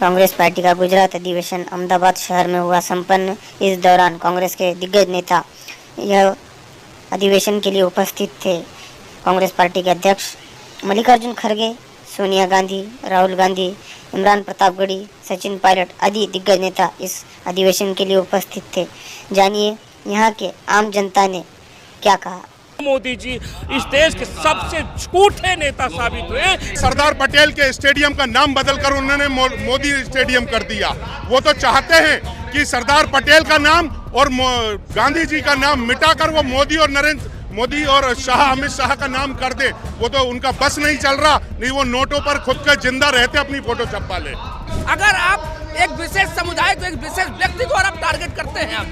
Congress party का गुजरात अधिवेशन अहमदाबाद शहर में हुआ संपन्न। इस दौरान कांग्रेस के दिग्गज नेता यह अधिवेशन के लिए उपस्थित थे। कांग्रेस पार्टी के अध्यक्ष मल्लिकार्जुन खड़गे, सोनिया गांधी, राहुल गांधी, इमरान प्रतापगढ़ी, सचिन पायलट आदि दिग्गज नेता इस अधिवेशन के लिए उपस्थित थे। जानिए यहाँ के आम जनता ने क्या कहा। मोदी जी इस देश के सबसे झूठे नेता साबित हुए। सरदार पटेल के स्टेडियम का नाम बदलकर उन्होंने मोदी स्टेडियम कर दिया। वो तो चाहते हैं कि सरदार पटेल का नाम और गांधी जी का नाम मिटाकर वो मोदी और अमित शाह का नाम कर दे। वो तो उनका बस नहीं चल रहा, नहीं वो नोटों पर खुद का जिंदा रहते अपनी फोटो छपवा ले। अगर आप एक विशेष समुदाय को, एक विशेष व्यक्ति को आप टारगेट करते हैं,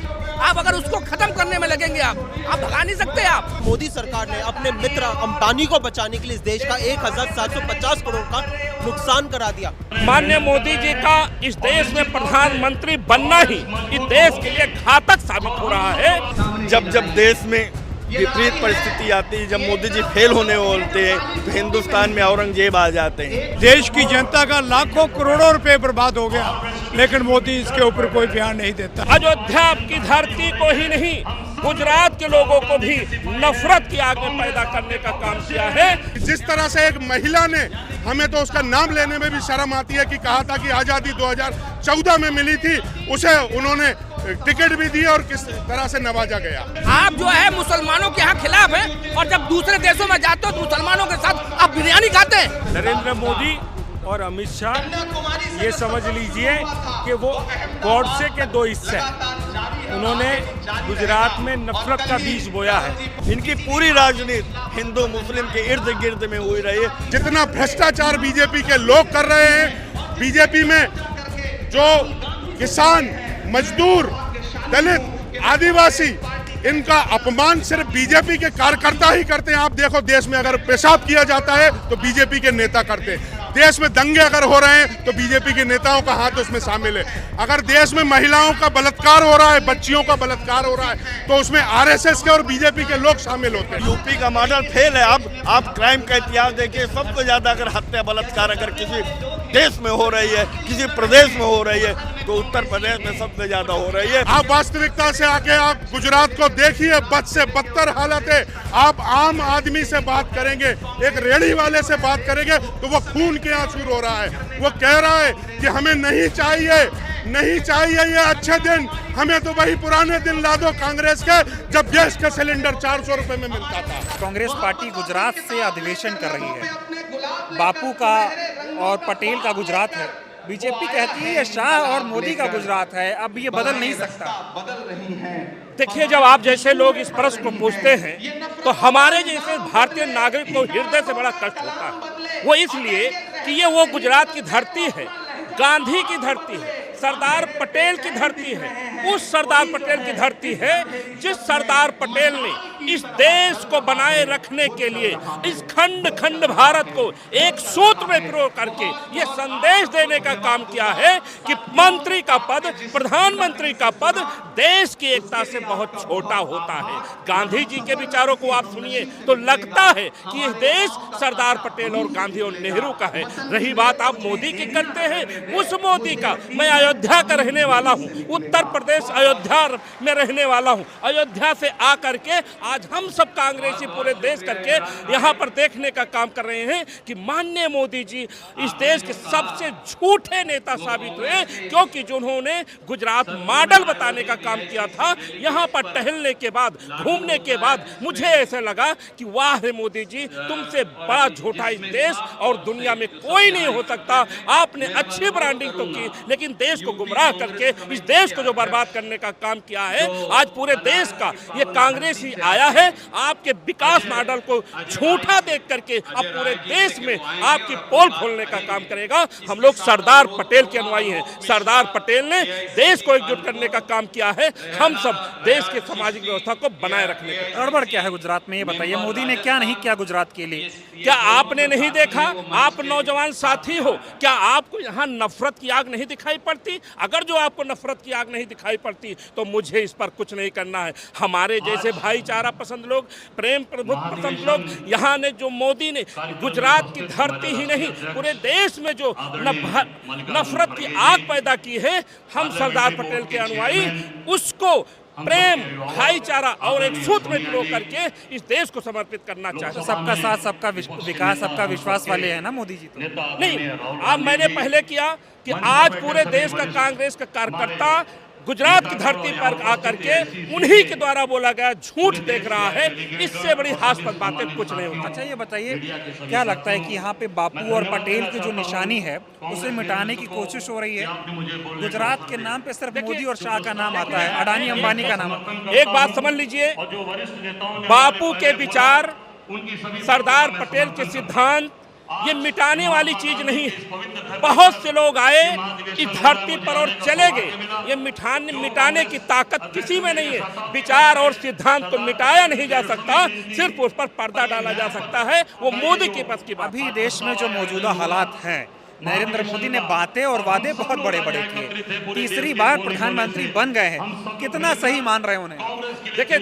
आप अगर उसको खत्म करने में लगेंगे, आप भगा नहीं सकते। आप मोदी सरकार ने अपने मित्र अंबानी को बचाने के लिए इस देश का 1750 करोड़ का नुकसान करा दिया। माननीय मोदी जी का इस देश में प्रधानमंत्री बनना ही इस देश के लिए घातक साबित हो रहा है। जब देश में विपरीत परिस्थिति आती है, जब मोदी जी फेल होने बोलते हैं तो हिंदुस्तान में औरंगजेब आ जाते हैं। देश की जनता का लाखों करोड़ों रुपए बर्बाद हो गया, लेकिन मोदी इसके ऊपर कोई बयान नहीं देता। अयोध्या की धरती को ही नहीं, गुजरात के लोगों को भी नफरत की आग में पैदा करने का काम किया है। जिस तरह से एक महिला ने, हमें तो उसका नाम लेने में भी शर्म आती है कि कहा था कि आज़ादी 2014 में मिली थी, उसे उन्होंने टिकट भी दी और किस तरह से नवाजा गया। आप जो है मुसलमानों के यहाँ खिलाफ है, और जब दूसरे देशों में जाते हो तो मुसलमानों के साथ आप बिरयानी खाते हैं। नरेंद्र मोदी और अमित शाह ये समझ लीजिए कि वो गॉडसे के दो हिस्से हैं। उन्होंने गुजरात में नफरत का बीज बोया है। इनकी पूरी राजनीति हिंदू मुस्लिम के इर्द गिर्द में हुई रही है। जितना भ्रष्टाचार बीजेपी के लोग कर रहे हैं, बीजेपी में जो किसान, मजदूर, दलित, आदिवासी, इनका अपमान सिर्फ बीजेपी के कार्यकर्ता ही करते हैं। आप देखो, देश में अगर पेशाब किया जाता है तो बीजेपी के नेता करते हैं। देश में दंगे अगर हो रहे हैं तो बीजेपी के नेताओं का हाथ उसमें शामिल है। अगर देश में महिलाओं का बलात्कार हो रहा है, बच्चियों का बलात्कार हो रहा है, तो उसमें आरएसएस के और बीजेपी के लोग शामिल होते हैं। यूपी का मॉडल फेल है। अब आप क्राइम का इतिहास देखिए, सबसे ज्यादा अगर हत्या बलात्कार अगर किसी देश में हो रही है, किसी प्रदेश में हो रही है, तो उत्तर प्रदेश में सबसे ज्यादा हो रही है। आप वास्तविकता से आके आप गुजरात को देखिए, बद से बदतर हालत है। आप आम आदमी से बात करेंगे, एक रेहड़ी वाले से बात करेंगे, तो वो खून के आंसू रो रहा है। वो कह रहा है कि हमें नहीं चाहिए ये अच्छे दिन, हमें तो वही पुराने दिन ला दो कांग्रेस के, जब गैस का सिलेंडर 400 रुपए में मिलता था। कांग्रेस पार्टी गुजरात से अधिवेशन कर रही है। बापू का और पटेल का गुजरात है। बीजेपी कहती है ये शाह और मोदी का गुजरात है। अब ये बदल नहीं सकता। देखिए, जब आप जैसे लोग इस प्रश्न को पूछते हैं तो हमारे जैसे भारतीय नागरिक को हृदय से बड़ा कष्ट होता है। वो इसलिए कि ये वो गुजरात की धरती है, गांधी की धरती है, सरदार पटेल की धरती है। उस सरदार पटेल की धरती है जिस सरदार पटेल ने इस देश को बनाए रखने के लिए इस खंड खंड भारत को एक सूत्र में पिरो करके ये संदेश देने का काम किया है कि मंत्री का पद, प्रधानमंत्री का पद देश की एकता से बहुत छोटा होता है। गांधी जी के विचारों को आप सुनिए तो लगता है कि यह देश सरदार पटेल और गांधी और नेहरू का है। रही बात आप मोदी की करते हैं, उस मोदी का, मैं अयोध्या का रहने वाला हूँ, उत्तर प्रदेश अयोध्या में रहने वाला हूँ। अयोध्या से आकर के आज हम सब कांग्रेसी पूरे देश करके यहाँ पर देखने का काम कर रहे हैं कि माननीय मोदी जी इस देश के सबसे झूठे नेता साबित हुए, क्योंकि जिन्होंने गुजरात मॉडल बताने का काम किया था। यहाँ पर टहलने के बाद, घूमने के बाद मुझे ऐसा लगा कि वाह रे मोदी जी, तुमसे बड़ा झूठा इस देश और दुनिया में कोई नहीं हो सकता। आपने अच्छी ब्रांडिंग तो की, लेकिन देश को गुमराह करके इस देश को जो बर्बाद करने का काम किया है। आज पूरे देश का ये कांग्रेस ही आया है आपके विकास मॉडल को झूठा देख करके अब पूरे देश में आपकी पोल खोलने का काम करेगा। हम लोग सरदार पटेल के अनुयायी हैं। सरदार पटेल ने देश को एकजुट करने का काम किया है। हम सब देश के सामाजिक व्यवस्था को बनाए रखने का। गड़बड़ क्या है गुजरात में, ये बताइए। मोदी ने क्या नहीं किया गुजरात के लिए? क्या आपने नहीं देखा? आप नौजवान साथी हो, क्या आपको यहाँ नफरत की आग नहीं दिखाई पड़ती? पड़ती, अगर जो आपको नफरत की आग नहीं दिखाई पड़ती तो मुझे इस पर कुछ नहीं करना है। हमारे जैसे भाईचारा पसंद लोग, प्रेम प्रभुत्व पसंद लोग, यहाँ ने जो मोदी ने गुजरात की धरती ही नहीं पूरे देश में जो नफरत की आग पैदा की है, हम सरदार पटेल के अनुयायी उसको प्रेम, भाईचारा और एक सूत्र में पिरो करके इस देश को समर्पित करना चाहते हैं। सबका साथ, सबका विकास, सबका विश्वास वाले हैं ना मोदी जी तो। नहीं, अब मैंने पहले किया कि आज पूरे देश का कांग्रेस का कार्यकर्ता गुजरात की धरती पर आकर के उन्हीं के द्वारा बोला गया झूठ देख रहा है, इससे बड़ी हास्यास्पद बातें कुछ नहीं होती। अच्छा ये बताइए, क्या लगता है कि यहाँ पे बापू और पटेल की जो निशानी है उसे मिटाने की कोशिश हो रही है? गुजरात के नाम पे सिर्फ मोदी और शाह का नाम आता है, अडानी अंबानी का नाम आता है। एक बात समझ लीजिए, बापू के विचार, सरदार पटेल के सिद्धांत ये मिटाने वाली चीज नहीं है। बहुत से लोग आए इस धरती पर और चले गए, ये मिटाने की ताकत किसी में नहीं है। विचार और सिद्धांत को मिटाया नहीं जा सकता, सिर्फ उस पर पर्दा डाला जा सकता है, वो मोदी के बस की बात। अभी देश में जो मौजूदा हालात हैं, नरेंद्र मोदी ने बातें और वादे बहुत बड़े बड़े किए, तीसरी बार प्रधानमंत्री बन गए हैं, कितना सही मान रहे हैं उन्हें? देखिए,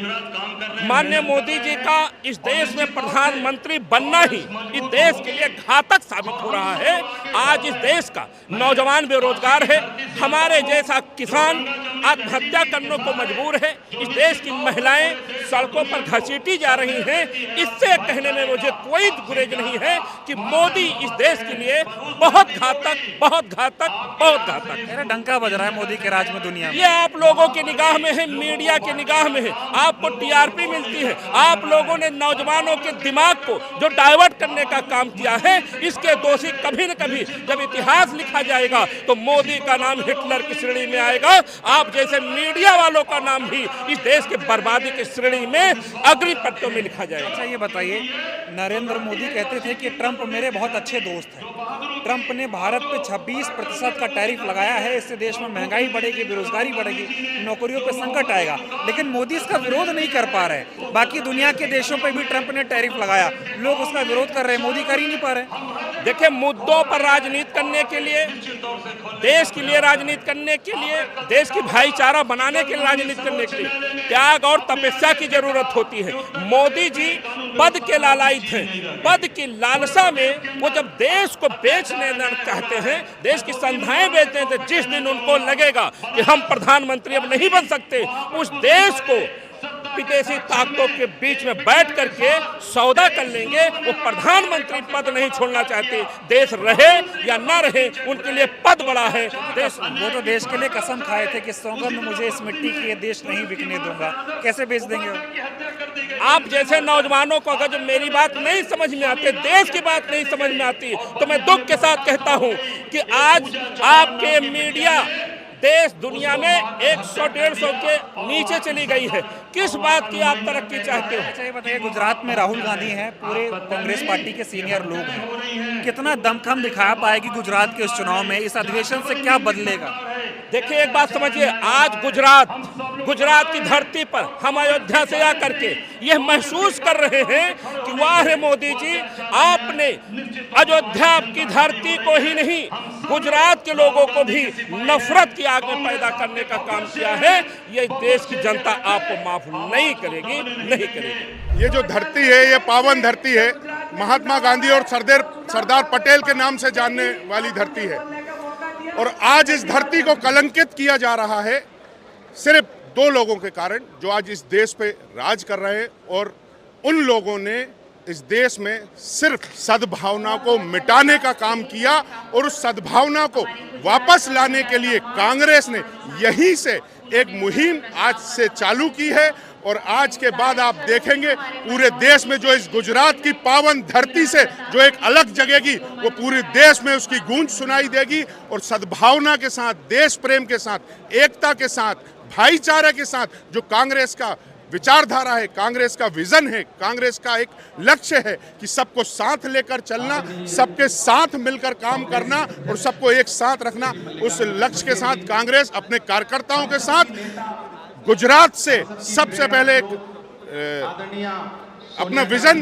माननीय मोदी जी का इस देश में प्रधानमंत्री बनना ही इस देश के लिए घातक साबित हो रहा है। आज इस देश का नौजवान बेरोजगार है, हमारे जैसा किसान आत्महत्या करने को मजबूर है, इस देश की महिलाएं सड़कों पर घसीटी जा रही हैं। इससे कहने में मुझे कोई गुरेज नहीं है कि मोदी इस देश के लिए बहुत घातक, बहुत घातक, बहुत घातक। मेरा डंका बज रहा है मोदी के राज में दुनिया में। ये आप लोगों की निगाह में है, मीडिया की निगाह में है, आपको टीआरपी मिलती है। आप लोगों ने नौजवानों के दिमाग को जो डाइवर्ट करने का काम किया है, इसके दोषी कभी न कभी जब इतिहास लिखा जाएगा तो मोदी का नाम हिटलर की श्रेणी में आएगा। आप जैसे मीडिया वालों का नाम भी इस देश के बर्बादी की श्रेणी में अग्रिम पंक्तियों में लिखा जाएगा। अच्छा ये बताइए, नरेंद्र मोदी कहते थे कि ट्रंप मेरे बहुत अच्छे दोस्त हैं। ट्रंप ने भारत पे 26% का टैरिफ लगाया है, इससे देश में महंगाई बढ़ेगी, बेरोजगारी बढ़ेगी, नौकरियों पे संकट आएगा, लेकिन मोदी इसका विरोध नहीं कर पा रहे। बाकी दुनिया के देशों पे भी ट्रंप ने टैरिफ लगाया, लोग उसका विरोध कर रहे हैं, मोदी कर ही नहीं पा रहे। देखिए, मुद्दों पर राजनीति करने के लिए, देश के लिए राजनीति करने के लिए, देश की भाईचारा बनाने के लिए राजनीति करने के लिए त्याग और तपस्या की जरूरत होती है। मोदी जी पद के लालायित हैं, पद की लालसा में वो जब देश को बेचने चाहते हैं, देश की संस्थाएं बेचते हैं, तो जिस दिन उनको लगेगा कि हम प्रधानमंत्री अब नहीं बन सकते, उस देश को विदेशी ताकतों के बीच में बैठ करके सौदा कर लेंगे। वो प्रधानमंत्री पद नहीं छोड़ना चाहते, देश रहे या ना रहे उनके लिए पद बड़ा है। देश, वो तो देश के लिए कसम खाए थे कि सौगंध मुझे इस मिट्टी की ये देश नहीं बिकने दूंगा, कैसे बेच देंगे? आप जैसे नौजवानों को अगर जो मेरी बात नहीं समझ में आती, देश की बात नहीं समझ में आती, तो मैं दुख के साथ कहता हूं कि आज आपके मीडिया देश दुनिया में 100-150 के नीचे चली गई है। किस बात की आप तरक्की चाहते हो? अच्छा ये बताइए, गुजरात में राहुल गांधी हैं, पूरे कांग्रेस पार्टी के सीनियर लोग हैं, कितना दमखम दिखा पाएगी गुजरात के इस चुनाव में? इस अधिवेशन से क्या बदलेगा? देखिए, एक बात समझिए, आज गुजरात की धरती पर हम अयोध्या से आकर के यह महसूस कर रहे हैं कि वाह मोदी जी, आपने अयोध्या की धरती को ही नहीं, गुजरात के लोगों को भी नफरत की आग में पैदा करने का काम किया है। ये देश की जनता आपको माफ नहीं करेगी, नहीं करेगी। ये जो धरती है, ये पावन धरती है, महात्मा गांधी और सरदार पटेल के नाम से जानने वाली धरती है, और आज इस धरती को कलंकित किया जा रहा है सिर्फ दो लोगों के कारण जो आज इस देश पे राज कर रहे हैं। और उन लोगों ने इस देश में सिर्फ सद्भावना को मिटाने का काम किया, और उस सद्भावना को वापस लाने के लिए कांग्रेस ने यहीं से एक मुहिम आज से चालू की है। और आज के बाद आप देखेंगे पूरे देश में जो इस गुजरात की पावन धरती से जो एक अलग जगेगी, वो पूरे देश में उसकी गूंज सुनाई देगी। और सद्भावना के साथ, देश प्रेम के साथ, एकता के साथ, भाईचारा के साथ जो कांग्रेस का विचारधारा है, कांग्रेस का विजन है, कांग्रेस का एक लक्ष्य है कि सबको साथ लेकर चलना, सबके साथ मिलकर काम करना और सबको एक साथ रखना, उस लक्ष्य के साथ कांग्रेस अपने कार्यकर्ताओं के साथ गुजरात से सबसे पहले अपना विजन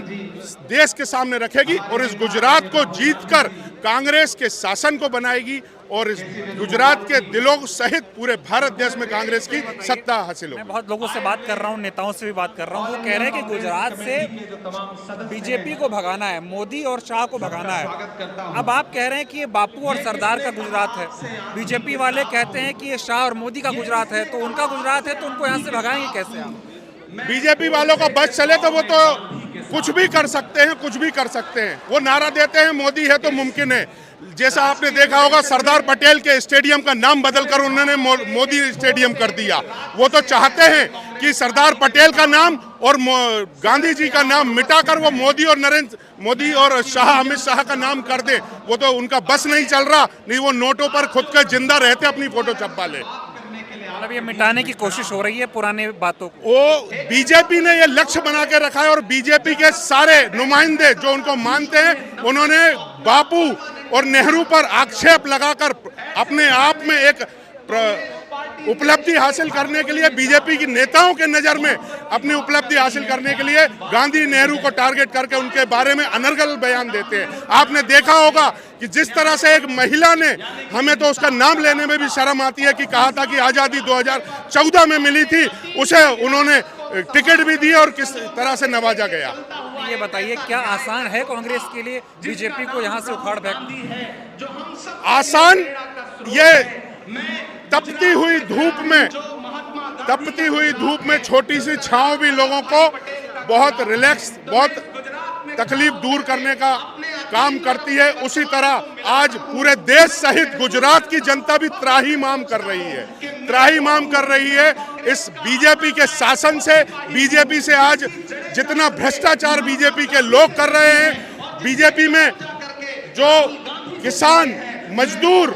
देश के सामने रखेगी और इस गुजरात को जीतकर कांग्रेस के शासन को बनाएगी और इस गुजरात के दिलों सहित पूरे भारत देश में कांग्रेस की सत्ता हासिल हो। मैं बहुत लोगों से बात कर रहा हूँ, नेताओं से भी बात कर रहा हूँ, वो कह रहे हैं कि गुजरात से बीजेपी को भगाना है, मोदी और शाह को भगाना है। अब आप कह रहे हैं कि ये बापू और सरदार का गुजरात है, बीजेपी वाले कहते हैं कि ये शाह और मोदी का गुजरात है, तो उनका गुजरात है, तो उनको यहाँ से भगाएंगे कैसे आप? बीजेपी वालों का बस चले तो वो तो कुछ भी कर सकते हैं, कुछ भी कर सकते हैं। वो नारा देते हैं मोदी है तो मुमकिन है। जैसा आपने देखा होगा सरदार पटेल के स्टेडियम का नाम बदलकर उन्होंने मोदी स्टेडियम कर दिया। वो तो चाहते हैं कि सरदार पटेल का नाम और गांधी जी का नाम मिटाकर वो मोदी और अमित शाह का नाम कर दे। वो तो उनका बस नहीं चल रहा, नहीं वो नोटों पर खुद का जिंदा रहते अपनी फोटो छपवा ले। मतलब ये मिटाने की कोशिश हो रही है पुराने बातों को। वो बीजेपी ने ये लक्ष्य बना के रखा है और बीजेपी के सारे नुमाइंदे जो उनको मानते हैं उन्होंने बापू और नेहरू पर आक्षेप लगाकर अपने आप में एक उपलब्धि हासिल करने के लिए, बीजेपी की नेताओं के नजर में अपनी उपलब्धि हासिल करने के लिए गांधी नेहरू को टारगेट करके उनके बारे में अनर्गल बयान देते हैं। आपने देखा होगा कि जिस तरह से एक महिला ने, हमें तो उसका नाम लेने में भी शर्म आती है, कि कहा था कि आज़ादी 2014 में मिली थी, उसे उन्होंने टिकट भी दी और किस तरह से नवाजा गया। ये बताइए क्या आसान है कांग्रेस के लिए बीजेपी को यहाँ से उखाड़ फेंकना? आसान? ये तपती हुई धूप में छोटी सी छांव भी लोगों को बहुत रिलैक्स, बहुत तकलीफ दूर करने का काम करती है। उसी तरह आज पूरे देश सहित गुजरात की जनता भी त्राहिमाम कर रही है इस बीजेपी के शासन से। बीजेपी से आज जितना भ्रष्टाचार बीजेपी के लोग कर रहे हैं, बीजेपी में जो किसान, मजदूर,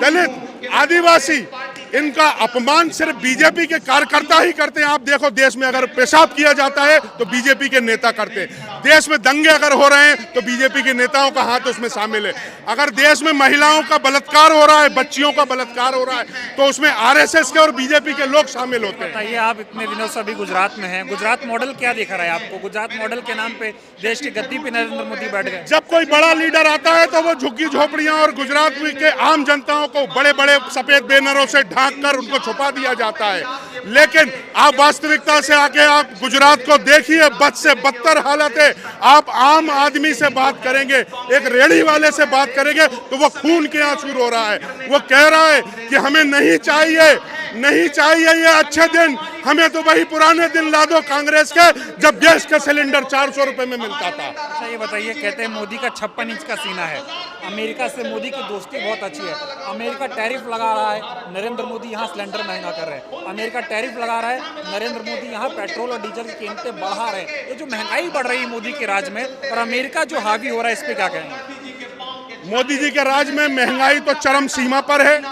दलित, आदिवासी, इनका अपमान सिर्फ बीजेपी के कार्यकर्ता ही करते हैं। आप देखो देश में अगर पेशाब किया जाता है तो बीजेपी के नेता करते हैं। देश में दंगे अगर हो रहे हैं तो बीजेपी के नेताओं का हाथ उसमें शामिल है। अगर देश में महिलाओं का बलात्कार हो रहा है, बच्चियों का बलात्कार हो रहा है, तो उसमें आरएसएस के और बीजेपी के लोग शामिल होते हैं। बताइए, आप इतने दिनों से अभी गुजरात में हैं, गुजरात मॉडल क्या दिख रहा है आपको? गुजरात मॉडल के नाम पे देश की गद्दी पे नरेंद्र मोदी बैठ गए। जब कोई बड़ा लीडर आता है तो वो झुग्गी झोपड़ियां और गुजरात के आम जनताओं को बड़े बड़े सफेद बैनरों से ढांककर उनको छुपा दिया जाता है। लेकिन आप वास्तविकता से आके आप गुजरात को देखिए, बद से बदतर हालत है। आप आम आदमी से बात करेंगे, एक रेहड़ी वाले से बात करेंगे तो वो खून के आंसू रो रहा है। वो कह रहा है कि हमें नहीं चाहिए ये अच्छे दिन, हमें तो वही पुराने दिन ला दो कांग्रेस के, जब गैस का सिलेंडर 400 रुपए में मिलता था। अच्छा ये बताइए, कहते हैं मोदी का 56 इंच का सीना है, अमेरिका से मोदी की दोस्ती बहुत अच्छी है। अमेरिका टैरिफ लगा रहा है, नरेंद्र मोदी यहाँ सिलेंडर महंगा कर रहे हैं। अमेरिका टैरिफ लगा रहा है, नरेंद्र मोदी यहाँ पेट्रोल और डीजल की कीमतें बढ़ा रहे हैं। ये जो महंगाई बढ़ रही है मोदी के राज में, और अमेरिका जो हावी हो रहा है, इस पे क्या कहेंगे? मोदी जी के राज में महंगाई तो चरम सीमा पर है।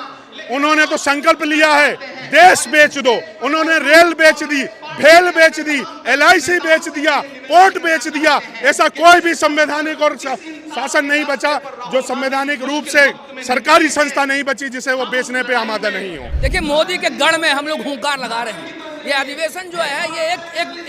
उन्होंने तो संकल्प लिया है देश बेच दो। उन्होंने रेल बेच दी, भेल बेच दी, LIC बेच दिया, पोर्ट बेच दिया। ऐसा कोई भी संवैधानिक और शासन नहीं बचा, जो संवैधानिक रूप से सरकारी संस्था नहीं बची जिसे वो बेचने पे आमादा नहीं हो। देखिए, मोदी के गढ़ में हम लोग हुंकार लगा रहे हैं। ये अधिवेशन जो है, ये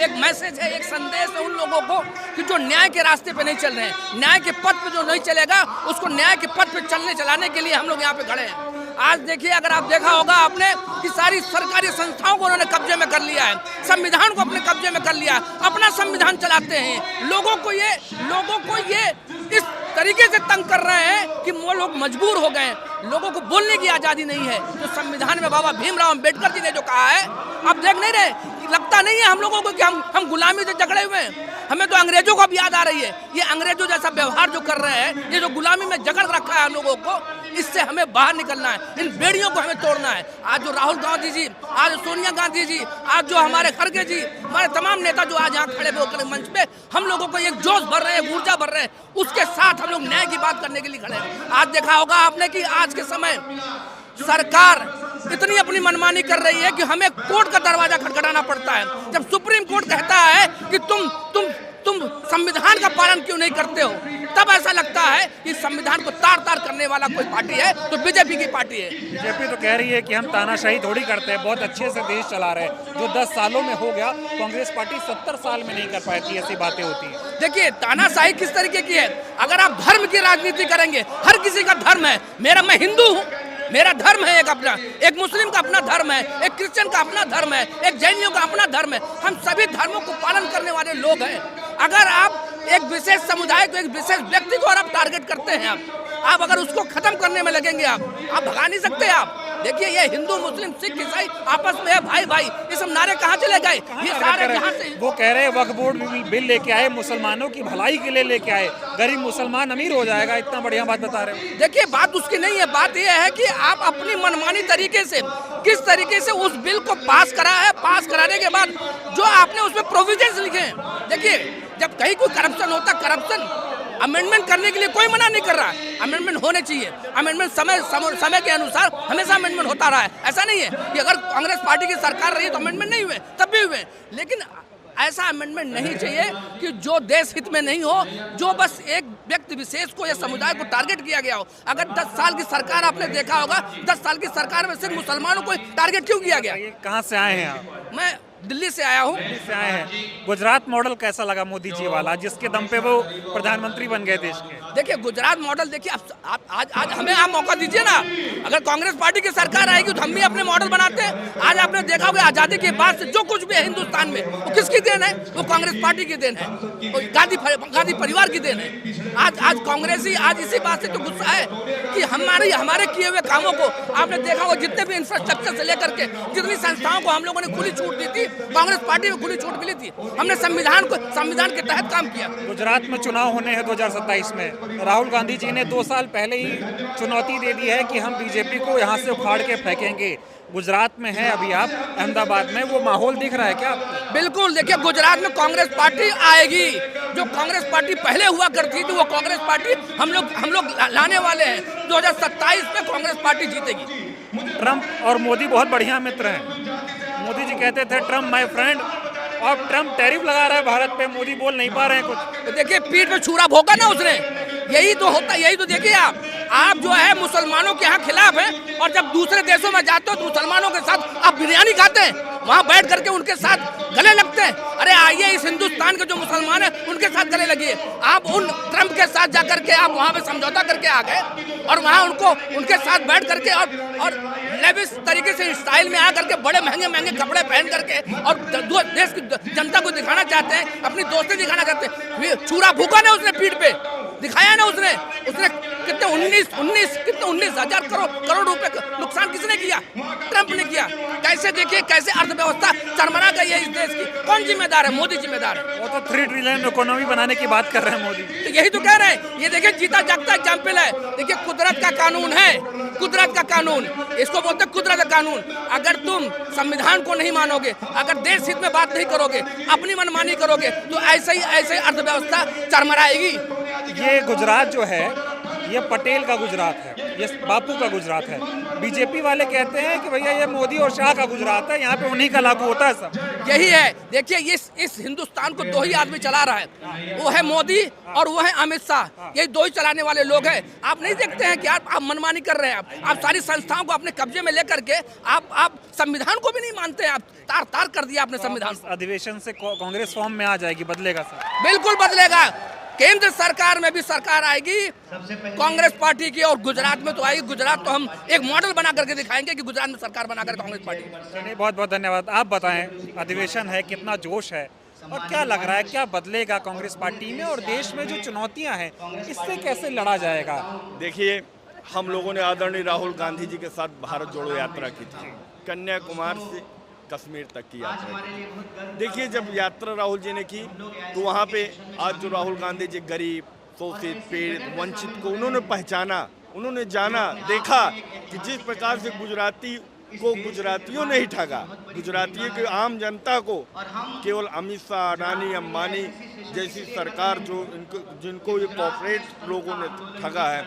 एक मैसेज है, एक संदेश है उन लोगों को कि जो न्याय के रास्ते पे नहीं चल रहे हैं, न्याय के पथ पे जो नहीं चलेगा, उसको न्याय के पथ पे चलाने के लिए हम लोग यहाँ पे खड़े हैं। आज देखिए, अगर आप देखा होगा आपने कि सारी सरकारी संस्थाओं को उन्होंने कब्जे में कर लिया है, संविधान को अपने कब्जे में कर लिया, अपना संविधान चलाते हैं। लोगों को ये इस तरीके से तंग कर रहे हैं कि वो लोग मजबूर हो गए। लोगों को बोलने की आज़ादी नहीं है। जो संविधान में बाबा भीमराव अम्बेडकर जी ने जो कहा है, आप देख नहीं रहे? लगता नहीं है हम लोगों को कि हम गुलामी से जकड़े हुए हैं। हमें तो अंग्रेजों को अब याद आ रही है। ये अंग्रेजों जैसा व्यवहार जो कर रहे हैं, ये जो गुलामी में जकड़ रखा है हम लोगों को, इससे हमें बाहर निकलना है। इन बेड़ियों को हमें तोड़ना है। आज जो राहुल गांधी जी, आज सोनिया गांधी जी, आज जो हमारे खड़गे जी, हमारे तमाम नेता जो आज यहाँ खड़े होकर मंच पे हम लोगों को एक जोश भर रहे हैं, ऊर्जा भर रहे हैं, उसके साथ हम लोग न्याय की बात करने के लिए खड़े हैं। आज देखा होगा आपने कि आज के समय सरकार इतनी अपनी मनमानी कर रही है कि हमें कोर्ट का दरवाजा खटखटाना पड़ता है। जब सुप्रीम कोर्ट कहता है कि तुम संविधान का पालन क्यों नहीं करते हो, तब ऐसा लगता है कि संविधान को तार करने वाला कोई पार्टी है तो बीजेपी की पार्टी है। बीजेपी तो कह रही है कि हम तानाशाही थोड़ी करते हैं, बहुत अच्छे से देश चला रहे हैं। जो 10 सालों में हो गया, कांग्रेस पार्टी 70 साल में नहीं कर पाई थी। ऐसी बातें होती है। देखिए, तानाशाही किस तरीके की है? अगर आप धर्म की राजनीति करेंगे, हर किसी का धर्म है। मैं हिंदू हूँ, मेरा धर्म है एक अपना, एक मुस्लिम का अपना धर्म है, एक क्रिश्चियन का अपना धर्म है, एक जैनियों का अपना धर्म है। हम सभी धर्मों को पालन करने वाले लोग हैं। अगर आप एक विशेष समुदाय को, एक विशेष व्यक्ति को और आप टारगेट करते हैं, आप अगर उसको खत्म करने में लगेंगे, आप भगा नहीं सकते। आप देखिए, ये हिंदू मुस्लिम सिख ईसाई आपस में है, भाई भाई, ये सब नारे कहाँ चले गए? ये सारे जहाँ से वो कह रहे हैं वक्फ बोर्ड बिल लेके आए, मुसलमानों की भलाई के लिए लेके आए, गरीब मुसलमान अमीर हो जाएगा, इतना बढ़िया बात बता रहे हो। देखिए, बात उसकी नहीं है, बात यह है कि आप अपनी मनमानी तरीके से किस तरीके से उस बिल को पास करा है। पास कराने के बाद जो आपने उसमें प्रोविजंस लिखे हैं, देखिए जब कहीं कोई करप्शन होता, करप्शन अमेंडमेंट करने के लिए कोई मना नहीं कर रहा है, अमेंडमेंट होने चाहिए। अमेंडमेंट समय के अनुसार हमेशा अमेंडमेंट होता रहा है। ऐसा नहीं है कि अगर कांग्रेस पार्टी की सरकार रही तो अमेंडमेंट नहीं हुए, तब भी हुए। लेकिन ऐसा अमेंडमेंट नहीं चाहिए कि जो देश हित में नहीं हो, जो बस एक व्यक्ति विशेष को या समुदाय को टारगेट किया गया हो। अगर 10 साल की सरकार आपने देखा होगा, 10 साल की सरकार में सिर्फ मुसलमानों को टारगेट क्यों किया गया? कहाँ से आए हैं आप? मैं दिल्ली से आया हूँ। दिल्ली से आए हैं। गुजरात मॉडल कैसा लगा मोदी जी वाला, जिसके दम पे वो प्रधानमंत्री बन गए देश के? देखिए, गुजरात मॉडल देखिए, आज हमें आप मौका दीजिए ना। अगर कांग्रेस पार्टी की सरकार आएगी तो हम भी अपने मॉडल बनाते हैं। आज आपने देखा होगा, आज़ादी के बाद से जो कुछ भी है हिंदुस्तान में, वो किसकी देन है? वो कांग्रेस पार्टी की देन है, गांधी परिवार की देन है। आज कांग्रेसी आज इसी बात से तो गुस्सा है कि हमारे किए हुए कामों को आपने देखा होगा, जितने भी इंफ्रास्ट्रक्चर से लेकर के जितनी संस्थाओं को हम लोगों ने खुली छूट दी थी, कांग्रेस पार्टी में खुली छूट मिली थी। हमने संविधान के तहत काम किया। गुजरात में चुनाव होने हैं 2027 में। राहुल गांधी जी ने 2 साल पहले ही चुनौती दे दी है कि हम बीजेपी को यहाँ से उखाड़ के फेंकेंगे। गुजरात में है अभी आप, अहमदाबाद में, वो माहौल दिख रहा है क्या आपको? बिल्कुल, देखिए गुजरात में कांग्रेस पार्टी आएगी। जो कांग्रेस पार्टी पहले हुआ करती थी, वो कांग्रेस पार्टी हम लोग लाने वाले हैं। 2027 में कांग्रेस पार्टी जीतेगी। ट्रंप और मोदी बहुत बढ़िया मित्र हैं। मोदी जी कहते थे ट्रंप माय फ्रेंड, और ट्रंप टैरिफ लगा रहा है भारत पे, मोदी बोल नहीं पा रहे हैं कुछ। तो देखिए, पीठ पे छुरा भोगा ना उसने, यही तो होता, यही तो देखिए आप जो है मुसलमानों के यहाँ खिलाफ है, और जब दूसरे देशों में जाते हो तो मुसलमानों के साथ आप बिरयानी खाते हैं, वहाँ बैठ करके उनके साथ गले लगते हैं। अरे आइए, इस हिंदुस्तान के जो मुसलमान हैं उनके साथ गले लगिए। आप उन ट्रंप के साथ जाकर के आप वहाँ पे समझौता करके आ गए, और वहाँ उनके साथ बैठ करके और लेविश तरीके से स्टाइल में आ करके बड़े महंगे महंगे कपड़े पहन करके और देश की जनता को दिखाना चाहते हैं, अपनी दोस्ती दिखाना चाहते हैं। छुरा भूखा ना उसने पीठ पे दिखाया ना उसने कितने 19,000 करोड़ रुपए नुकसान किसने किया? ट्रंप ने किया। कैसे देखिए, कैसे अर्थव्यवस्था चरमरा गई है इस देश की। कौन जिम्मेदार है? मोदी जिम्मेदार है। वो तो 3 ट्रिलियन इकोनॉमी बनाने की बात कर रहे हैं मोदी। तो यही तो कह रहे हैं। ये देखिए, जीता जागता एग्जाम्पल है। देखिए, कुदरत का कानून है, कुदरत का कानून, इसको बोलते हैं कुदरत का कानून। अगर तुम संविधान को नहीं मानोगे, अगर देश हित में बात नहीं करोगे, अपनी मनमानी करोगे, तो ऐसे ही अर्थव्यवस्था चरमराएगी। ये गुजरात जो है, ये पटेल का गुजरात है, ये बापू का गुजरात है। बीजेपी वाले कहते हैं कि भैया ये मोदी और शाह का गुजरात है, यहाँ पे उन्हीं का लागू होता है सब। यही है। देखिए, इस हिंदुस्तान को 2 ही आदमी चला रहा है, वो है मोदी और वो है अमित शाह। यही 2 ही चलाने वाले लोग हैं। आप नहीं देखते हैं कि आप मनमानी कर रहे हैं। आप सारी संस्थाओं को अपने कब्जे में लेकर के आप संविधान को भी नहीं मानते हैं। आप तार कर दिया आपने संविधान। अधिवेशन से कांग्रेस फॉर्म में आ जाएगी, बदलेगा सर? बिल्कुल बदलेगा। केंद्र सरकार में भी सरकार आएगी कांग्रेस पार्टी की, और गुजरात में तो आएगी। गुजरात तो हम एक मॉडल बना करके दिखाएंगे कि गुजरात में सरकार बनाकर कांग्रेस पार्टी। चलिए, बहुत बहुत धन्यवाद। आप बताएं, अधिवेशन है, कितना जोश है और क्या लग रहा है, क्या बदलेगा कांग्रेस पार्टी में, और देश में जो चुनौतियां हैं इससे कैसे लड़ा जाएगा? देखिए, हम लोगों ने आदरणीय राहुल गांधी जी के साथ भारत जोड़ो यात्रा की थी, कन्याकुमारी से कश्मीर तक की यात्रा की। देखिए, जब यात्रा राहुल जी ने की तो वहाँ पे आज जो राहुल गांधी जी गरीब, शोषित, पीड़ित, वंचित को उन्होंने पहचाना, उन्होंने जाना, देखा कि जिस प्रकार से गुजरातियों ने ही ठगा, गुजरातियों की आम जनता को केवल अमित शाह, अडानी, अंबानी जैसी सरकार जिनको ये कॉर्पोरेट लोगों ने ठगा है,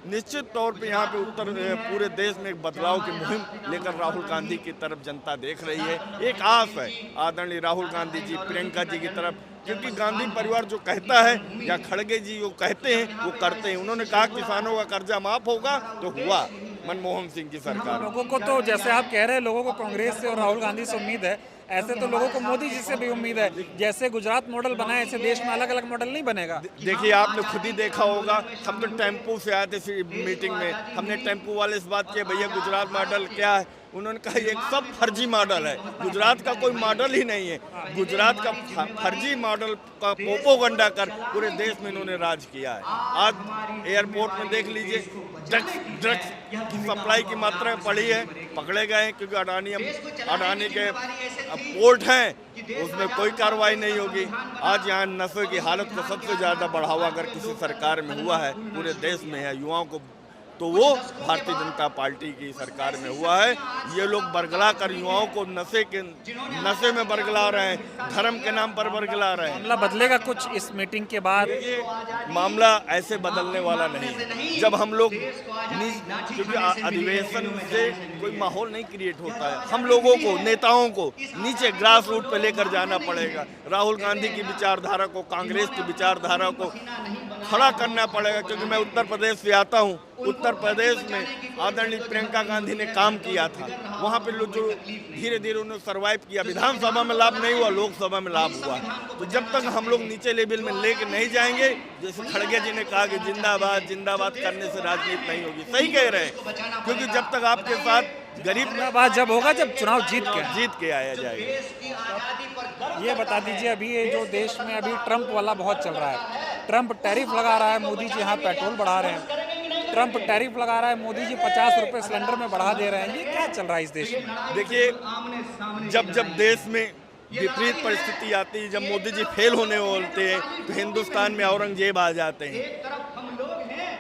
निश्चित तौर पे यहाँ पे पूरे देश में एक बदलाव की मुहिम लेकर राहुल गांधी की तरफ जनता देख रही है। एक आस है आदरणीय राहुल गांधी जी, प्रियंका जी की तरफ, क्योंकि गांधी परिवार जो कहता है या खड़गे जी जो कहते हैं वो करते हैं। उन्होंने कहा किसानों का कर्जा माफ होगा, तो हुआ मनमोहन सिंह की सरकार। लोगों को तो, जैसे आप कह रहे हैं, लोगों को कांग्रेस से और राहुल गांधी से उम्मीद है, ऐसे तो लोगों को मोदी जी से भी उम्मीद है, जैसे गुजरात मॉडल बना है ऐसे देश में अलग अलग मॉडल नहीं बनेगा। देखिए आपने खुद ही देखा होगा, हम तो टेम्पो से आए थे मीटिंग में, हमने टेम्पो वाले से बात की, भैया गुजरात मॉडल क्या है? उन्होंने कहा ये सब फर्जी मॉडल है, गुजरात का कोई मॉडल ही नहीं है। गुजरात का फर्जी मॉडल का प्रोपोगंडा कर पूरे देश में इन्होंने राज किया है। आज एयरपोर्ट में देख लीजिए, ड्रग्स की सप्लाई की मात्रा बढ़ी है, पकड़े गए हैं क्योंकि अडानी के पोर्ट हैं, उसमें कोई कार्रवाई नहीं होगी। आज यहाँ नशे की हालत को सबसे ज़्यादा बढ़ावा अगर किसी सरकार में हुआ है, पूरे देश में है, युवाओं को, तो वो भारतीय जनता पार्टी की सरकार में हुआ है। ये लोग बरगला कर युवाओं को नशे में बरगला रहे हैं, धर्म के नाम पर बरगला रहे हैं। मामला बदलेगा कुछ इस मीटिंग के बाद? मामला ऐसे बदलने वाला नहीं। जब हम लोग क्योंकि अधिवेशन से कोई माहौल नहीं क्रिएट होता है, हम लोगों को, नेताओं को नीचे ग्रास रूट पे लेकर जाना पड़ेगा। राहुल गांधी की विचारधारा को, कांग्रेस की विचारधारा को खड़ा करना पड़ेगा। क्योंकि मैं उत्तर प्रदेश से आता हूँ, उत्तर प्रदेश में आदरणीय प्रियंका गांधी ने काम किया था, वहाँ पे लोग जो धीरे धीरे उन्होंने सर्वाइव किया। विधानसभा में लाभ नहीं हुआ, लोकसभा में लाभ हुआ। तो जब तक हम लोग नीचे लेवल में लेके नहीं जाएंगे, जैसे खड़गे जी ने कहा कि जिंदाबाद जिंदाबाद करने से राजनीति नहीं होगी, सही कह रहे हैं। क्योंकि जब तक आपके साथ गरीब बात जब होगा जब चुनाव जीत के आया जाएगा। ये बता दीजिए, अभी ये जो देश में अभी ट्रम्प वाला बहुत चल रहा है, ट्रम्प टैरिफ लगा रहा है, मोदी जी यहाँ पेट्रोल बढ़ा रहे हैं, ट्रम्प टैरिफ लगा रहा है, मोदी जी 50 रुपए सिलेंडर में बढ़ा दे रहे हैं, ये क्या चल रहा है इस देश में? देखिए, जब देश में विपरीत परिस्थिति आती है, जब मोदी जी फेल होने बोलते हैं, तो हिंदुस्तान में औरंगजेब आ जाते हैं।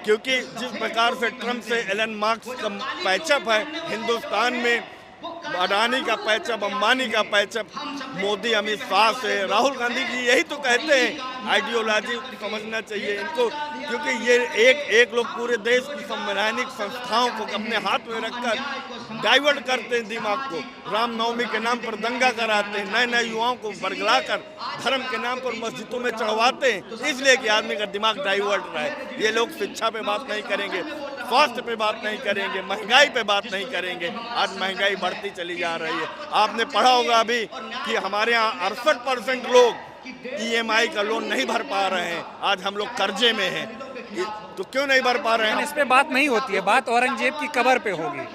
क्योंकि जिस प्रकार से ट्रम्प से एलन मार्क्स का पैचअप है, हिंदुस्तान में अडानी का पैचअप, अंबानी का पैचअप, मोदी अमित शाह से, राहुल गांधी जी यही तो कहते हैं। आइडियोलॉजी समझना चाहिए इनको, क्योंकि ये एक लोग पूरे देश की संवैधानिक संस्थाओं को अपने हाथ में रखकर डाइवर्ट करते हैं दिमाग को। रामनवमी के नाम पर दंगा कराते हैं, नए नए युवाओं को बरगला कर धर्म के नाम पर मस्जिदों में चढ़वाते हैं, इसलिए कि आदमी का दिमाग डाइवर्ट रहे। ये लोग शिक्षा पे बात नहीं करेंगे, स्वास्थ्य पे बात नहीं करेंगे, महंगाई पे बात नहीं करेंगे। आज महंगाई बढ़ती चली जा रही है। आपने पढ़ा होगा अभी कि हमारे यहाँ 68% लोग EMI का लोन नहीं भर पा रहे हैं। आज हम लोग कर्जे में हैं, तो क्यों नहीं भर पा रहे हैं? इस पे बात नहीं होती है, बात औरंगजेब की कब्र पे होगी,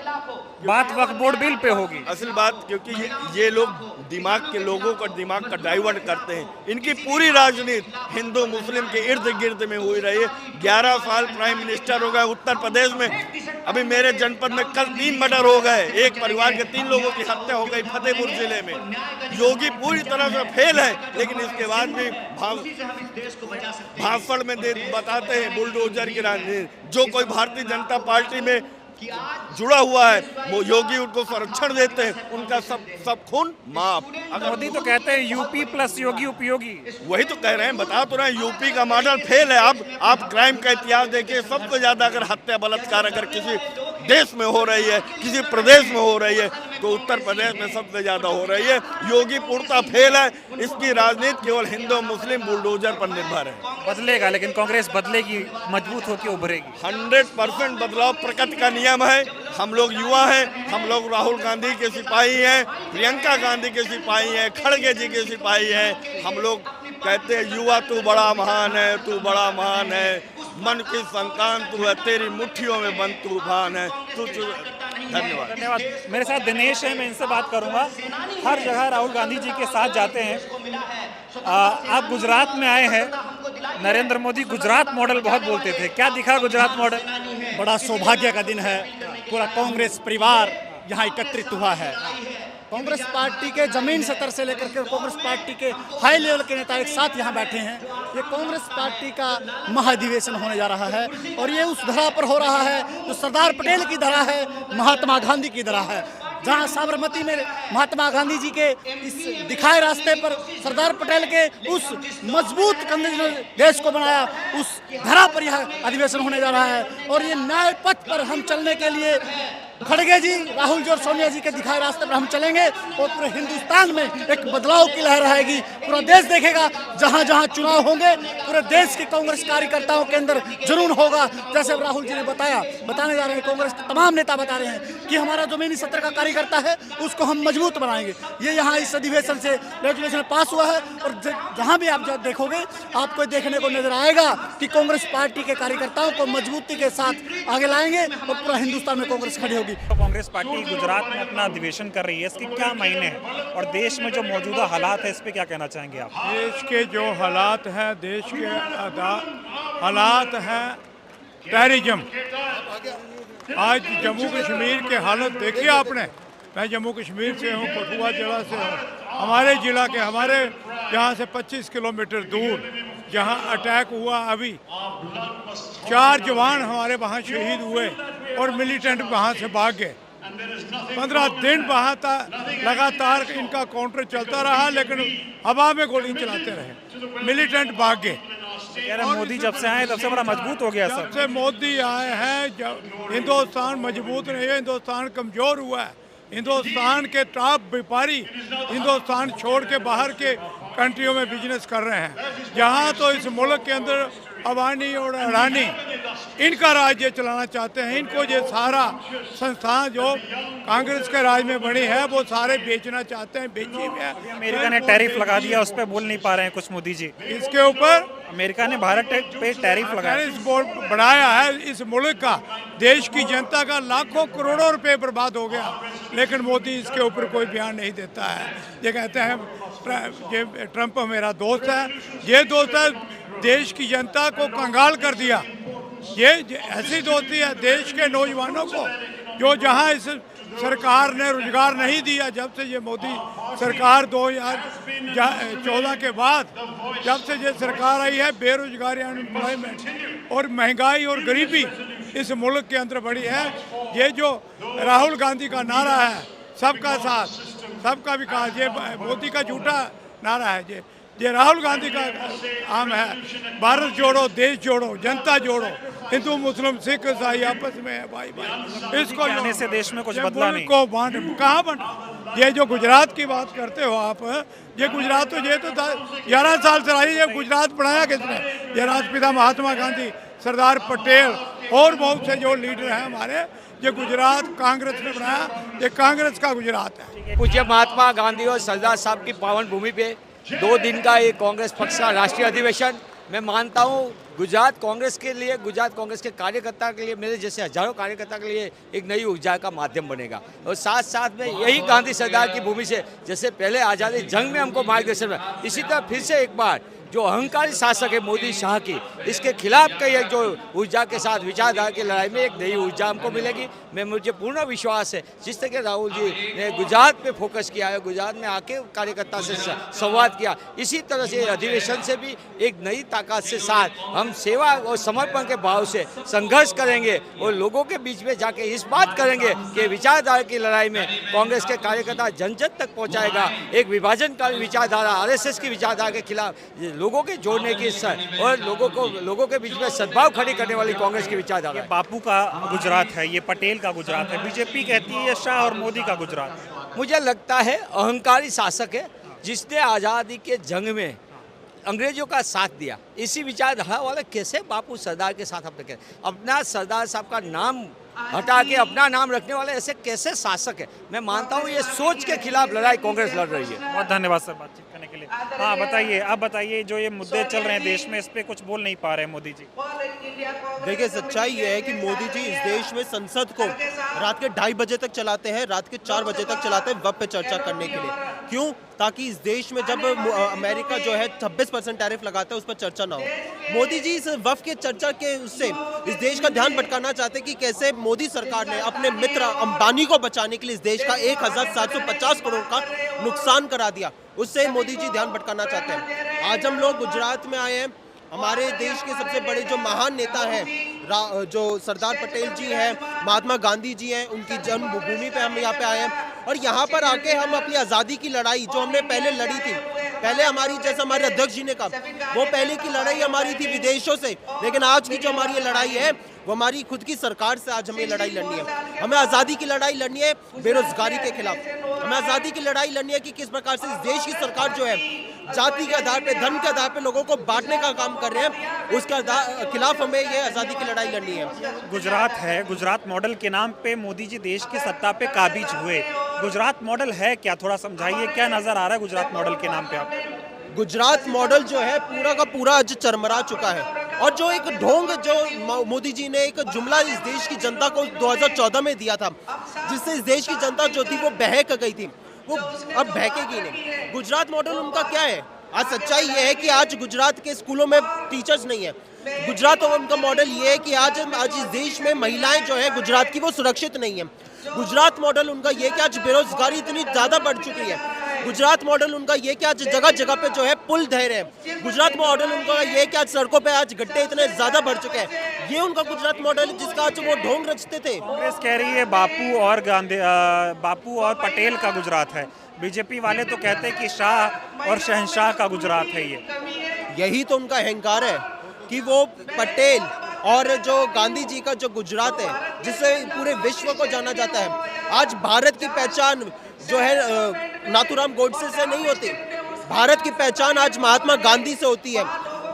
बात वक्फ बोर्ड बिल पे होगी। असल बात, क्योंकि ये लोग दिमाग के लोगों का दिमाग का डाइवर्ट करते हैं। इनकी पूरी राजनीति हिंदू मुस्लिम के इर्द गिर्द में हुई रही है। 11 साल प्राइम मिनिस्टर हो गए उत्तर प्रदेश में। अभी मेरे जनपद में कल 3 मर्डर हो गए, एक परिवार के 3 लोगों की हत्या हो गई फतेहपुर जिले में। योगी पूरी तरह से फेल है, लेकिन इसके बाद भी भाषण में बताते हैं बुलडोजर की राजनीति। जो कोई भारतीय जनता पार्टी में जुड़ा हुआ है, वो योगी उनको संरक्षण देते हैं, उनका सब खून माफ। मोदी तो कहते हैं यूपी प्लस योगी उपयोगी। वही तो कह रहे हैं, बता तो रहे हैं, यूपी का मॉडल फेल है। अब आप क्राइम का इतिहास देखिए, सबसे ज्यादा अगर हत्या बलात्कार अगर किसी देश में हो रही है, किसी प्रदेश में हो रही है, तो उत्तर प्रदेश में सबसे ज्यादा हो रही है। योगी पूर्णतः फेल है, इसकी राजनीति केवल हिंदू मुस्लिम बुलडोजर पर निर्भर है। बदलेगा, लेकिन कांग्रेस बदलेगी, मजबूत होकर उभरेगी। 100% बदलाव प्रकृति का नियम है। हम लोग युवा हैं, हम लोग राहुल गांधी के सिपाही हैं, प्रियंका गांधी के सिपाही हैं, खड़गे जी के सिपाही हैं। हम लोग कहते हैं युवा तू बड़ा महान है, तू बड़ा महान है, मन की संतान तू है, तेरी मुट्ठियों में बंद तूफान है, तू। धन्यवाद। मेरे साथ दिनेश है, मैं इनसे बात करूंगा। हर जगह राहुल गांधी जी के साथ जाते हैं, आप गुजरात में आए हैं, नरेंद्र मोदी गुजरात मॉडल बहुत बोलते थे, क्या दिखा गुजरात मॉडल? बड़ा सौभाग्य का दिन है, पूरा कांग्रेस परिवार यहाँ एकत्रित हुआ है। कांग्रेस पार्टी के जमीन सतर से लेकर के कांग्रेस पार्टी के हाई लेवल के नेता एक साथ यहाँ बैठे हैं। ये कांग्रेस पार्टी का महाधिवेशन होने जा रहा है, और ये उस धरा पर हो रहा है जो सरदार पटेल की धरा है, महात्मा गांधी की धरा है। जहाँ साबरमती में महात्मा गांधी जी के इस दिखाए रास्ते पर सरदार पटेल के उस मजबूत कंधे ने देश को बनाया, उस धरा पर यह अधिवेशन होने जा रहा है। और ये न्याय पथ पर हम चलने के लिए खड़गे जी, राहुल जी और सोनिया जी के दिखाए रास्ते पर हम चलेंगे और पूरे हिंदुस्तान में एक बदलाव की लहर आएगी। पूरा देश देखेगा, जहां जहां चुनाव होंगे पूरे देश के कांग्रेस कार्यकर्ताओं के अंदर जुनून होगा। जैसे राहुल जी ने बताने जा रहे हैं, कांग्रेस के तमाम नेता बता रहे हैं कि हमारा जमीनी सत्र का कार्यकर्ता है उसको हम मजबूत बनाएंगे। ये यहाँ इस अधिवेशन से रेजोल्यूशन पास हुआ है और जहाँ भी आप देखोगे आपको देखने को नजर आएगा कि कांग्रेस पार्टी के कार्यकर्ताओं को मजबूती के साथ आगे लाएंगे और पूरा हिंदुस्तान में कांग्रेस खड़ी होगी। तो कांग्रेस पार्टी गुजरात में अपना अधिवेशन कर रही है, इसके क्या मायने हैं और देश में जो मौजूदा हालात है इस पे क्या कहना चाहेंगे आप? देश के जो हालात हैं, देश के हालात हैं टेररिज्म। आज जम्मू कश्मीर के हालत देखी आपने। मैं जम्मू कश्मीर से हूँ, कठुआ जिला से हूँ। हमारे जिला के हमारे यहाँ से 25 किलोमीटर दूर जहाँ अटैक हुआ, अभी 4 जवान हमारे वहाँ शहीद हुए और मिलिटेंट वहाँ से भाग गए। 15 दिन वहाँ लगातार इनका काउंटर चलता रहा, लेकिन हवा में गोली चलाते रहे, मिलिटेंट भाग गए। मोदी जब से आए तब से बड़ा मजबूत हो गया। जब से मोदी आए हैं, जब हिंदुस्तान मजबूत नहीं है, हिंदुस्तान कमजोर हुआ है। हिंदुस्तान के टॉप व्यापारी हिंदुस्तान छोड़ के बाहर के कंट्रियों में बिजनेस कर रहे हैं। यहाँ तो इस मुल्क के अंदर अबानी और अडानी इनका राज्य चलाना चाहते हैं। इनको ये सारा संस्थान जो कांग्रेस के राज में बनी है वो सारे बेचना चाहते हैं, बेची हुई है। अमेरिका ने टैरिफ लगा दिया, उस पर बोल नहीं पा रहे हैं कुछ मोदी जी। इसके ऊपर अमेरिका ने भारत पे टैरिफ लगाया, बढ़ाया है। इस मुल्क का, देश की जनता का लाखों करोड़ों रुपए बर्बाद हो गया, लेकिन मोदी इसके ऊपर कोई बयान नहीं देता है। ये कहते हैं ये ट्रंप मेरा दोस्त है। ये दोस्त है, देश की जनता को कंगाल कर दिया। ये ऐसी दोस्ती है देश के नौजवानों को, जो जहां इस सरकार ने रोजगार नहीं दिया। जब से ये मोदी सरकार 2014 के बाद जब से ये सरकार आई है, बेरोजगारी, अनएम्प्लॉयमेंट और महंगाई और गरीबी इस मुल्क के अंदर बढ़ी है। ये जो राहुल गांधी का नारा है, सबका साथ सबका विकास, ये मोदी का झूठा नारा है। ये राहुल गांधी का आम है, भारत जोड़ो, देश जोड़ो, जनता जोड़ो, हिंदू मुस्लिम सिख ईसाई आपस में है भाई भाई। इसको आने से देश में कुछ बदला नहीं। को कहाँ बन, ये जो गुजरात की बात करते हो आप, ये गुजरात तो 11 साल से रही है। गुजरात बनाया किसने? ये राष्ट्रपिता महात्मा गांधी, सरदार पटेल और बहुत से जो लीडर हैं हमारे, ये गुजरात कांग्रेस ने बनाया। ये कांग्रेस का गुजरात है। पूज्य महात्मा गांधी और सरदार साहब की पावन भूमि पे 2 दिन का ये कांग्रेस पक्ष का राष्ट्रीय अधिवेशन, मैं मानता हूँ गुजरात कांग्रेस के लिए, गुजरात कांग्रेस के कार्यकर्ता के लिए, मेरे जैसे हजारों कार्यकर्ता के लिए एक नई ऊर्जा का माध्यम बनेगा। और साथ साथ में यही गांधी सरदार की भूमि से, जैसे पहले आज़ादी जंग में हमको मार्गदर्शन मिला, इसी तरह फिर से एक बार जो अहंकारी शासक है मोदी शाह की, इसके खिलाफ का एक जो ऊर्जा के साथ विचारधारा की लड़ाई में एक नई ऊर्जा हमको मिलेगी। मुझे पूर्ण विश्वास है, जिस तरह के राहुल जी ने गुजरात पे फोकस किया है, गुजरात में आके कार्यकर्ता से संवाद किया, इसी तरह से अधिवेशन से भी एक नई ताकत से साथ हम सेवा और समर्पण के भाव से संघर्ष करेंगे और लोगों के बीच में जाके इस बात करेंगे कि विचारधारा की लड़ाई में कांग्रेस के कार्यकर्ता जन जन तक पहुँचाएगा। एक विभाजनकारी विचारधारा, RSS की विचारधारा के खिलाफ लोगों के जोड़ने की और लोगों के बीच में सद्भाव खड़ी करने वाली कांग्रेस की विचारधारा। बापू का गुजरात है, ये पटेल का गुजरात है, बीजेपी कहती है ये शाह और मोदी का गुजरात। मुझे लगता है अहंकारी शासक है, जिसने आज़ादी के जंग में अंग्रेजों का साथ दिया। इसी विचारधारा वाले कैसे बापू सरदार के साथ अपने अपना सरदार साहब का नाम हटा के अपना नाम रखने वाले ऐसे कैसे शासक है? मैं मानता हूँ ये सोच के खिलाफ लड़ाई कांग्रेस लड़ रही है। बहुत धन्यवाद सर बातचीत करने के लिए। हाँ बताइए, अब बताइए, जो ये मुद्दे चल रहे हैं देश में, इस पे कुछ बोल नहीं पा रहे हैं मोदी जी। देखिए, सच्चाई ये है कि मोदी जी इस देश में संसद को रात के 2:30 बजे तक चलाते हैं, रात के 4 बजे तक चलाते हैं वक्त पे चर्चा करने के लिए। क्यों? ताकि इस देश में जब अमेरिका जो है 26% टैरिफ लगाता है, उस पर चर्चा ना हो। मोदी जी इस वक्त के चर्चा के उससे इस देश का ध्यान भटकाना चाहते हैं कि कैसे मोदी सरकार ने अपने मित्र अंबानी को बचाने के लिए इस देश का 1750 करोड़ का नुकसान करा दिया। उससे मोदी जी ध्यान भटकाना चाहते हैं। आज हम लोग गुजरात में आए हैं, हमारे देश के सबसे बड़े जो महान नेता हैं, जो सरदार पटेल जी हैं, महात्मा गांधी जी हैं, उनकी जन्मभूमि पे हम यहाँ पे आए हैं। और यहाँ पर आके हम अपनी आज़ादी की लड़ाई जो हमने पहले लड़ी थी, पहले हमारी, जैसे हमारे अध्यक्ष जी ने कहा, वो पहले की लड़ाई हमारी थी विदेशों से, लेकिन आज की जो हमारी ये लड़ाई है वो हमारी खुद की सरकार से आज हमें लड़ाई लड़नी है। हमें आज़ादी की लड़ाई लड़नी है बेरोजगारी के खिलाफ। हमें आज़ादी की लड़ाई लड़नी है कि किस प्रकार से इस देश की सरकार जो है जाति के आधार पे, धर्म के आधार पे लोगों को बांटने का काम कर रहे हैं, उसके खिलाफ हमें ये आज़ादी की लड़ाई लड़नी है। गुजरात है, गुजरात मॉडल के नाम पे मोदी जी देश की सत्ता पे काबिज हुए। गुजरात मॉडल है क्या, थोड़ा समझाइए, क्या नजर आ रहा है गुजरात मॉडल के नाम पे आप? गुजरात मॉडल जो है पूरा का पूरा आज चरमरा चुका है, और जो एक ढोंग जो मोदी जी ने एक जुमला इस देश की जनता को 2014 में दिया था, जिससे इस देश की जनता जो थी वो बहक गई थी, वो अब बहकेगी नहीं। गुजरात मॉडल उनका क्या है? आज सच्चाई ये है कि आज गुजरात के स्कूलों में टीचर्स नहीं है। गुजरात और उनका मॉडल ये है कि आज इस देश में महिलाएं जो है गुजरात की वो सुरक्षित नहीं है। गुजरात मॉडल उनका ये कि आज बेरोजगारी इतनी ज़्यादा बढ़ चुकी है। गुजरात मॉडल उनका ये कि आज जगह जगह पे जो है पुल ढह रहे हैं। गुजरात मॉडल उनका ये कि आज सड़कों पे आज गड्ढे इतने ज़्यादा बढ़ चुके हैं। ये उनका गुजरात मॉडल जिसका आज वो ढोंग रचते थे। कांग्रेस कह रही है बापू और पटेल का गुजरात है, बीजेपी वाले तो कहते हैं कि शाह और शहंशाह का गुजरात है। यही तो उनका अहंकार है कि वो पटेल और जो गांधी जी का जो गुजरात है, जिससे पूरे विश्व को जाना जाता है। आज भारत की पहचान जो है नाथूराम गोडसे से नहीं होती, भारत की पहचान आज महात्मा गांधी से होती है।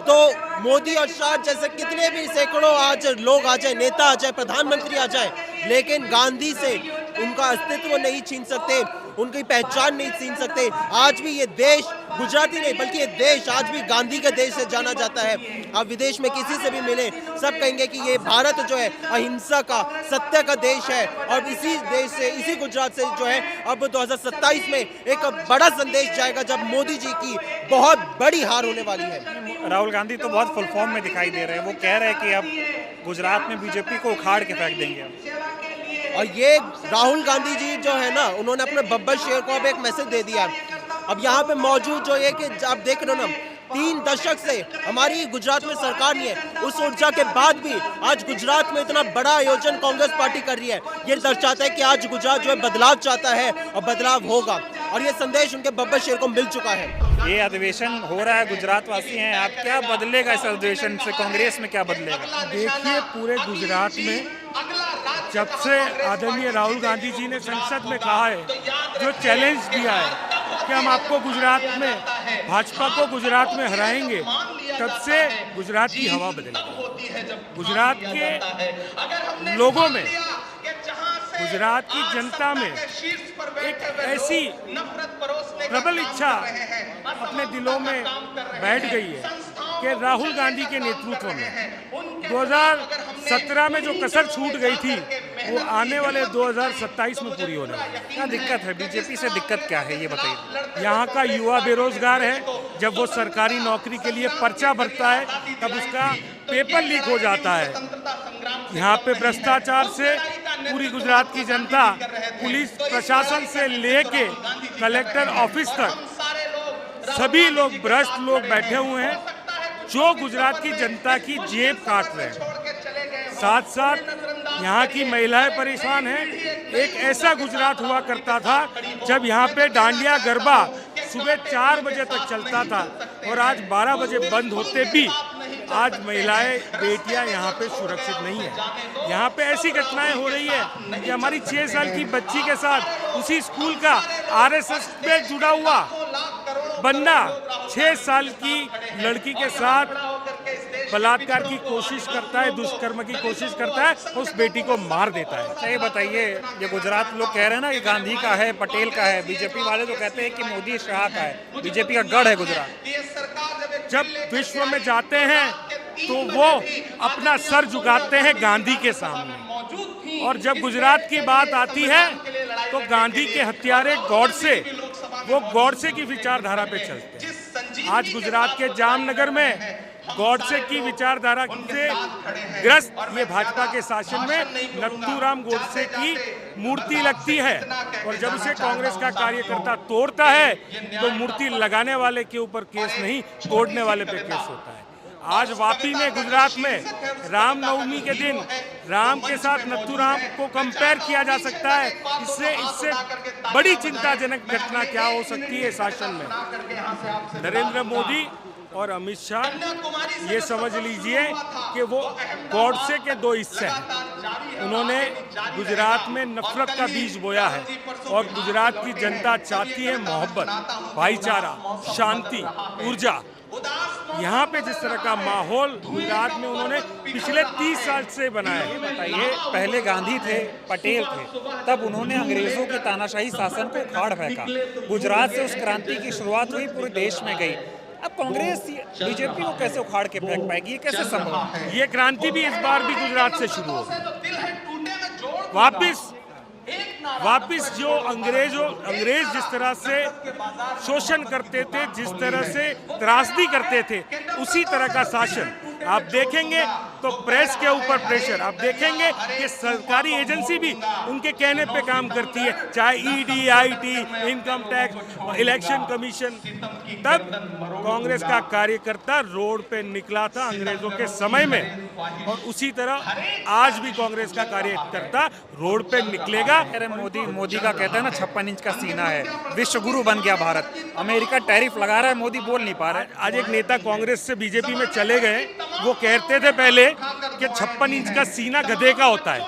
तो मोदी और शाह जैसे कितने भी सैकड़ों आज लोग आ जाए, नेता आ जाए, प्रधानमंत्री आ जाए, लेकिन गांधी से उनका अस्तित्व नहीं छीन सकते, उनकी पहचान नहीं छीन सकते। आज भी ये देश, गुजराती नहीं बल्कि ये देश आज भी गांधी के देश से जाना जाता है। आप विदेश में किसी से भी मिले, सब कहेंगे कि ये भारत जो है अहिंसा का, सत्य का देश है। और इसी देश से, इसी गुजरात से जो है अब 2027 में एक बड़ा संदेश जाएगा, जब मोदी जी की बहुत बड़ी हार होने वाली है। राहुल गांधी तो बहुत फुल फॉर्म में दिखाई दे रहे हैं, वो कह रहे हैं कि अब गुजरात में बीजेपी को उखाड़ के फेंक देंगे। और ये राहुल गांधी जी जो है ना, उन्होंने अपने बब्बर शेर को अब एक मैसेज दे दिया। अब यहाँ पे मौजूद जो है कि आप देख रहे हो ना, 3 दशक से हमारी गुजरात में सरकार नहीं है, उस ऊर्जा के बाद भी आज गुजरात में इतना बड़ा आयोजन कांग्रेस पार्टी कर रही है। ये दर्शाता है कि आज गुजरात जो है बदलाव चाहता है और बदलाव होगा, और ये संदेश उनके बब्बर शेर को मिल चुका है। ये अधिवेशन हो रहा है, गुजरात वासी हैं आप, क्या बदलेगा इस अधिवेशन से, कांग्रेस में क्या बदलेगा? देखिए, पूरे गुजरात में जब से आदरणीय राहुल गांधी जी ने संसद में कहा है, जो चैलेंज दिया है कि हम आपको गुजरात में, भाजपा को गुजरात में हराएंगे, तब से गुजरात की हवा बदलेगी। गुजरात के लोगों में, गुजरात की जनता में एक ऐसी प्रबल इच्छा अपने दिलों में बैठ गई है कि राहुल गांधी के नेतृत्व में 2017 में जो कसर छूट गई थी, वो आने वाले 2027 में पूरी होने वाली है। क्या दिक्कत है, बीजेपी से दिक्कत क्या है ये बताइए? यहाँ का युवा बेरोजगार है, जब वो सरकारी नौकरी के लिए पर्चा भरता है तब उसका पेपर लीक हो जाता है। यहाँ पे भ्रष्टाचार से पूरी गुजरात की जनता, पुलिस प्रशासन से लेके कलेक्टर ऑफिस तक सभी लोग भ्रष्ट लोग बैठे हुए हैं, जो गुजरात की जनता की जेब काट रहे हैं। साथ साथ यहाँ की महिलाएं परेशान हैं। एक ऐसा गुजरात हुआ करता था जब यहाँ पे डांडिया गरबा सुबह 4 बजे तक चलता था, और आज 12 बजे बंद होते भी आज महिलाएं, बेटियां यहाँ पे सुरक्षित नहीं है। यहाँ पे ऐसी घटनाएं हो रही है कि हमारी 6 साल की बच्ची के साथ उसी स्कूल का आरएसएस में जुड़ा हुआ बंदा 6 साल की लड़की के साथ बलात्कार की कोशिश करता है, दुष्कर्म की कोशिश करता है, उस बेटी को मार देता है। अच्छा, ये बताइए, ये गुजरात लोग कह रहे हैं ना कि गांधी का है, पटेल का है, बीजेपी वाले तो कहते हैं कि मोदी शाह का है, बीजेपी का गढ़ है गुजरात। जब विश्व में जाते हैं तो वो अपना सर झुकाते हैं गांधी के सामने, और जब गुजरात की बात आती है तो गांधी के हत्यारे गॉडसे, वो गॉडसे की विचारधारा पे चलते हैं। आज गुजरात के जामनगर में गॉडसे की विचारधारा से ग्रस्त ये भाजपा के शासन में नथुराम गोडसे की मूर्ति लगती है, और जब उसे कांग्रेस का कार्यकर्ता तोड़ता है तो मूर्ति लगाने वाले के ऊपर केस नहीं, तोड़ने वाले पे केस होता है। आज वापी में, गुजरात में रामनवमी के दिन राम के साथ नथुराम को कंपेयर किया जा सकता है। इससे बड़ी चिंताजनक घटना क्या हो सकती है शासन में। नरेंद्र मोदी और अमित शाह ये समझ लीजिए कि वो गॉडसे के दो हिस्से हैं। उन्होंने गुजरात में नफरत का बीज बोया है और गुजरात की जनता चाहती है मोहब्बत, भाईचारा, शांति, ऊर्जा। यहाँ पे जिस तरह का माहौल गुजरात में उन्होंने पिछले 30 साल से बनाया है। बताइए, पहले गांधी थे, पटेल थे, तब उन्होंने अंग्रेजों के तानाशाही शासन को उखाड़ फेंका। गुजरात से उस क्रांति की शुरुआत हुई, पूरे देश में गई। अब कांग्रेस बीजेपी को कैसे उखाड़ के फेंक पाएगी? ये कैसे संभव? ये क्रांति भी इस बार भी गुजरात से शुरू होगी। वापिस जो अंग्रेज जिस तरह से शोषण करते थे, जिस तरह से त्रासदी करते थे, उसी तरह का शासन आप देखेंगे। तो प्रेस के ऊपर प्रेशर आप देखेंगे कि सरकारी एजेंसी भी उनके कहने पे काम करती है, चाहे ED, IT, income tax, election commission. तब कांग्रेस का कार्यकर्ता रोड पे निकला था अंग्रेजों के समय में, और उसी तरह आज भी कांग्रेस का कार्यकर्ता रोड पे निकलेगा। मोदी का कहता है ना 56 इंच का सीना है, विश्व गुरु बन गया भारत। अमेरिका टैरिफ लगा रहा है, मोदी बोल नहीं पा रहा है। आज एक नेता कांग्रेस से बीजेपी में चले गए, वो कहते थे पहले कि 56 इंच का सीना गधे का होता है।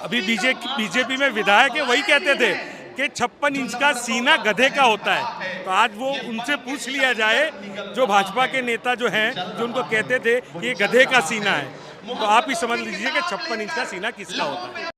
अभी बीजेपी में विधायक है, वही कहते थे कि 56 इंच का सीना गधे का होता है। तो आज वो उनसे पूछ लिया जाए, जो भाजपा के नेता जो हैं, जो उनको कहते थे कि ये गधे का सीना है, तो आप ही समझ लीजिए कि 56 इंच का सीना किसका होता है।